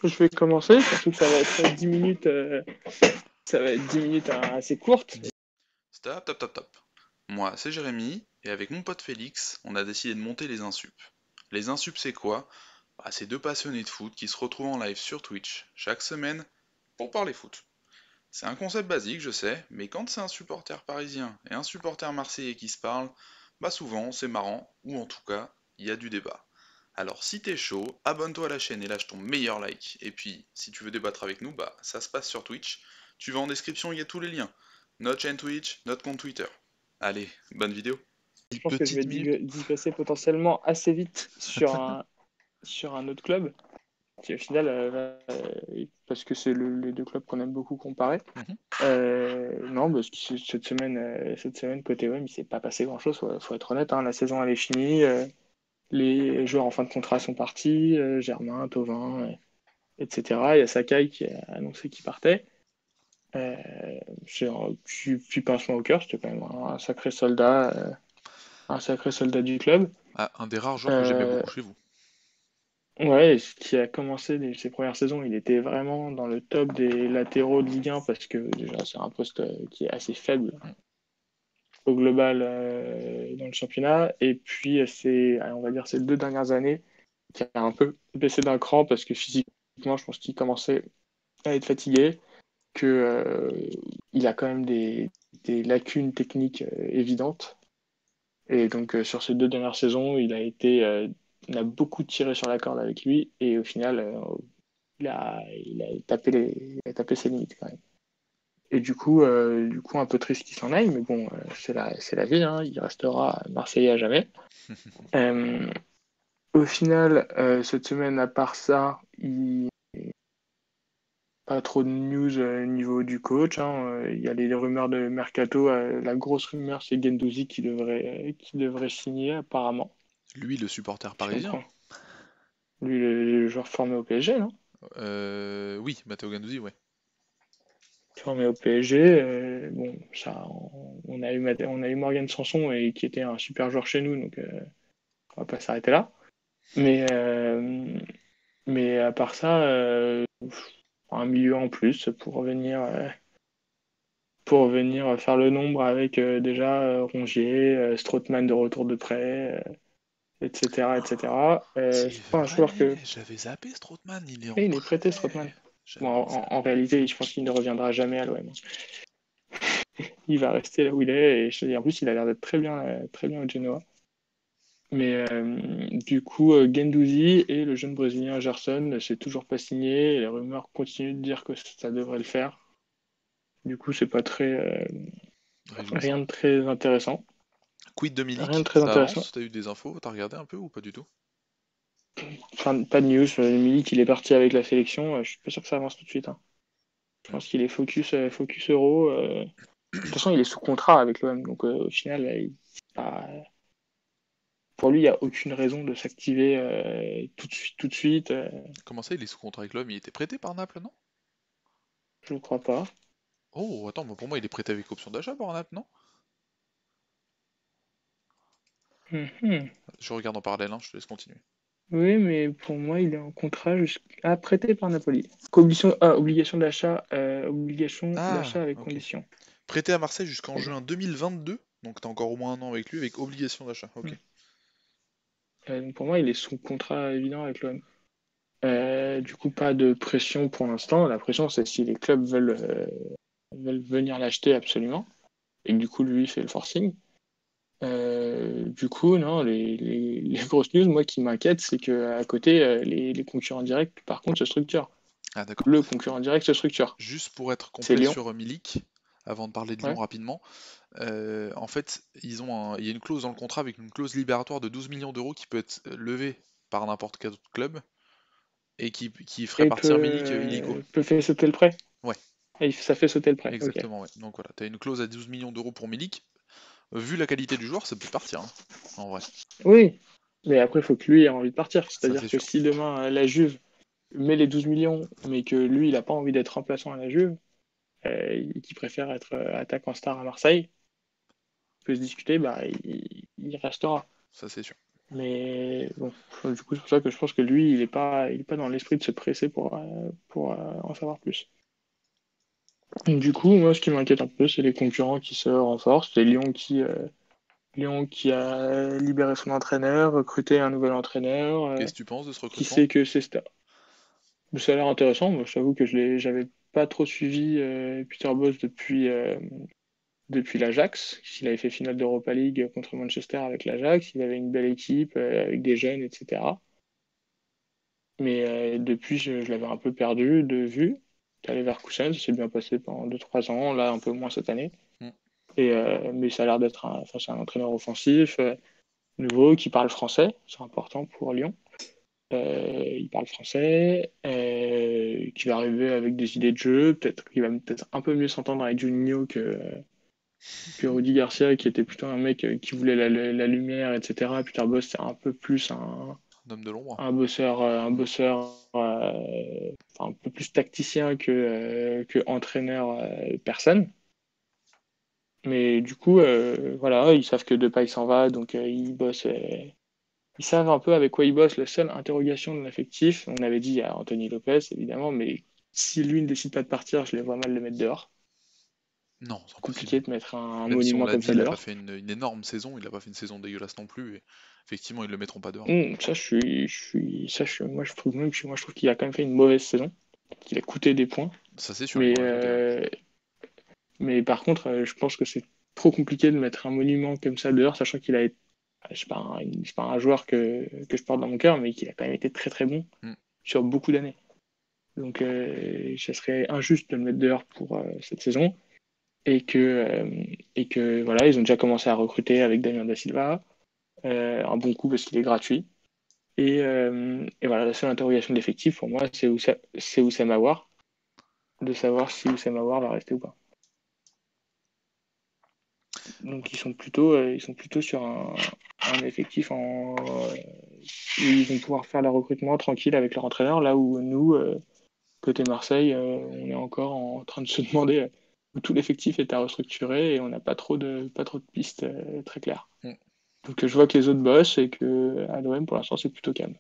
Je vais commencer, surtout que ça va être 10 minutes, ça va être 10 minutes assez courtes. Stop, top, top, top. Moi, c'est Jérémy, et avec mon pote Félix, on a décidé de monter les Insup. Les Insup, c'est quoi? C'est deux passionnés de foot qui se retrouvent en live sur Twitch chaque semaine pour parler foot. C'est un concept basique, je sais, mais quand c'est un supporter parisien et un supporter marseillais qui se parlent, souvent c'est marrant, ou en tout cas, il y a du débat. Alors si t'es chaud, abonne-toi à la chaîne et lâche ton meilleur like. Et puis, si tu veux débattre avec nous, ça se passe sur Twitch. Tu vas en description, il y a tous les liens. Notre chaîne Twitch, notre compte Twitter. Allez, bonne vidéo. Je Une pense que je vais petite minute. digresser potentiellement assez vite sur un autre club, qui au final, parce que c'est les deux clubs qu'on aime beaucoup comparer. Mhm. Non, parce que cette semaine côté OM, il s'est pas passé grand-chose, faut être honnête, hein. La saison elle est finie, les joueurs en fin de contrat sont partis, Germain, Thauvin, etc. Il y a Sakai qui a annoncé qu'il partait. Euh, puis pincement au cœur, c'était quand même un sacré soldat du club. Ah, un des rares joueurs que j'aimais Euh, beaucoup chez vous. ouais, ce qui a commencé ses premières saisons, il était vraiment dans le top des latéraux de Ligue 1 parce que déjà c'est un poste qui est assez faible Mm. au global dans le championnat. Et puis on va dire ces 2 dernières années qui a un peu baissé d'un cran parce que physiquement, je pense qu'il commençait à être fatigué, que il a quand même des lacunes techniques évidentes. Et donc, sur ces 2 dernières saisons, il a beaucoup tiré sur la corde avec lui. Et au final, il a tapé ses limites quand même. Et du coup un peu triste qu'il s'en aille. Mais bon, c'est la vie, hein. Il restera Marseillais à jamais. Euh, Au final, cette semaine, à part ça, pas trop de news au niveau du coach, hein. Il y a les rumeurs de mercato. La grosse rumeur, c'est Guendouzi qui devrait signer apparemment. Lui, le supporter Si on parisien. prend. Lui, le joueur formé au PSG, non? Oui, Matteo Gandouzi, ouais. Formé au PSG. Bon, ça, on a eu Morgan Sanson qui était un super joueur chez nous, donc on va pas s'arrêter là. Mais, euh, mais à part ça, un milieu en plus pour venir faire le nombre avec déjà Rongier, Strootman de retour de prêt, etc., etc. C'est C'est pas un joueur que. vrai, j'avais zappé Strootman, il est en Et il est prêté, prêt. Strootman. Bon, J'avais en zappé. réalité, je pense qu'il ne reviendra jamais à l'OM. Il va rester là où il est. Et en plus, il a l'air d'être très bien au Genoa. Mais du coup, Guendouzi et le jeune Brésilien Gerson, c'est toujours pas signé. Les rumeurs continuent de dire que ça devrait le faire. Du coup, c'est pas rien Réjouissant. de très intéressant. Quid de Rien de Milik? très Ça intéressant. avance? T'as eu des infos? T'as regardé un peu ou pas du tout? Enfin, pas de news. Milik, il est parti avec la sélection. Je suis pas sûr que ça avance tout de suite, hein. Je Hmm. pense qu'il est focus euro. De toute façon, il est sous contrat avec l'OM. Donc, au final, pour lui, il n'y a aucune raison de s'activer tout de suite, tout de suite. Comment ça, il est sous contrat avec l'homme? Il était prêté par Naples, non? Je ne crois pas. Oh, attends, pour moi, il est prêté avec option d'achat par Naples, non? Mhm. Je regarde en parallèle, hein, je te laisse continuer. Oui, mais pour moi, il est en contrat jusqu'à prêté par Napoli. Obligation Ah, d'achat avec ok. condition. Prêté à Marseille jusqu'en Trop bien. juin 2022, donc t'as encore au moins un an avec lui, avec obligation d'achat. Ok. Hmm. Donc pour moi, il est sous contrat évident avec l'OM. Du coup, pas de pression pour l'instant. La pression, c'est si les clubs veulent venir l'acheter absolument. Et que du coup, lui, fait le forcing. Du coup, non, les grosses news, moi, qui m'inquiètent, c'est qu'à côté, les concurrents directs, par contre, se structurent. Ah, d'accord. Le concurrent direct se structure. Juste pour être C'est complet Lyon. sur Milik, avant de parler de Lyon Ouais. rapidement, en fait, il y a une clause dans le contrat avec une clause libératoire de 12 millions d'euros qui peut être levée par n'importe quel autre club et qui ferait Et partir Milik illico. peut faire sauter le prêt. Ouais, Et ça fait sauter le prêt. Ok. exactement, ouais. Donc voilà, t'as une clause à 12 millions d'euros pour Milik. Vu la qualité du joueur, ça peut partir, hein, en vrai. Oui. Mais après, il faut que lui ait envie de partir. Ça c'est C'est-à-dire que sûr. si demain, la Juve met les 12 millions, mais que lui, il n'a pas envie d'être remplaçant à la Juve, et qu'il préfère être attaquant star à Marseille, peut se discuter, bah, il restera. Ça c'est sûr. Mais bon, du coup, c'est pour ça que je pense que lui, il est pas dans l'esprit de se presser pour en savoir plus. Donc, du coup, moi, ce qui m'inquiète un peu, c'est les concurrents qui se renforcent. C'est Lyon qui a libéré son entraîneur, recruté un nouvel entraîneur, Qu'est-ce que tu penses de ce qui recrutement? sait que c'est ça. Ça a l'air intéressant. Moi, je t'avoue que j'avais pas trop suivi Peter Bosz depuis l'Ajax. Il avait fait finale d'Europa League contre Manchester avec l'Ajax. Il avait une belle équipe avec des jeunes, etc. Mais depuis, je l'avais un peu perdu de vue. T'es allé vers Leverkusen, ça s'est bien passé pendant 2 3 ans, là un peu moins cette année. Hmm. Mais ça a l'air d'être enfin, c'est un entraîneur offensif, nouveau, qui parle français, c'est important pour Lyon. Il parle français, qui va arriver avec des idées de jeu, peut-être qu'il va peut-être un peu mieux s'entendre avec Juninho que Rudy Garcia, qui était plutôt un mec qui voulait la lumière, etc. Peter Bosz, c'est un peu plus Un homme de l'ombre. un peu plus tacticien que entraîneur personne. Mais du coup, voilà, ils savent que Depay s'en va, donc ils bossent. Ils savent un peu avec quoi ils bossent. La seule interrogation de l'effectif, on avait dit à Anthony Lopez, évidemment, mais si lui ne décide pas de partir, je les vois mal le mettre dehors. Non, c'est Compliqué impossible. de mettre un Même si on monument l'a comme dit, ça il n'a pas dehors. fait une énorme saison, il n'a pas fait une saison dégueulasse non plus. Et effectivement, ils le mettront pas dehors. Ça, moi, je trouve qu'il a quand même fait une mauvaise saison, qu'il a coûté des points. Ça, c'est sûr, il Mais, m'aurait coûté, ouais. par contre, je pense que c'est trop compliqué de mettre un monument comme ça dehors, sachant qu'il a été, c'est pas un joueur que je porte dans mon cœur, mais qu'il a quand même été très très bon Hmm. sur beaucoup d'années. Donc, ça serait injuste de le mettre dehors pour cette saison. Et que voilà, ils ont déjà commencé à recruter avec Damien Da Silva, un bon coup parce qu'il est gratuit. Et voilà, la seule interrogation de l'effectif pour moi, c'est Oussem Aouar, de savoir si Oussem Aouar va rester ou pas. Donc ils sont plutôt sur un effectif où ils vont pouvoir faire leur recrutement tranquille avec leur entraîneur, là où nous, côté Marseille, on est encore en train de se demander où tout l'effectif est à restructurer et on n'a pas trop de pistes très claires. Hmm. Donc je vois que les autres bossent et que à l'OM pour l'instant c'est plutôt calme.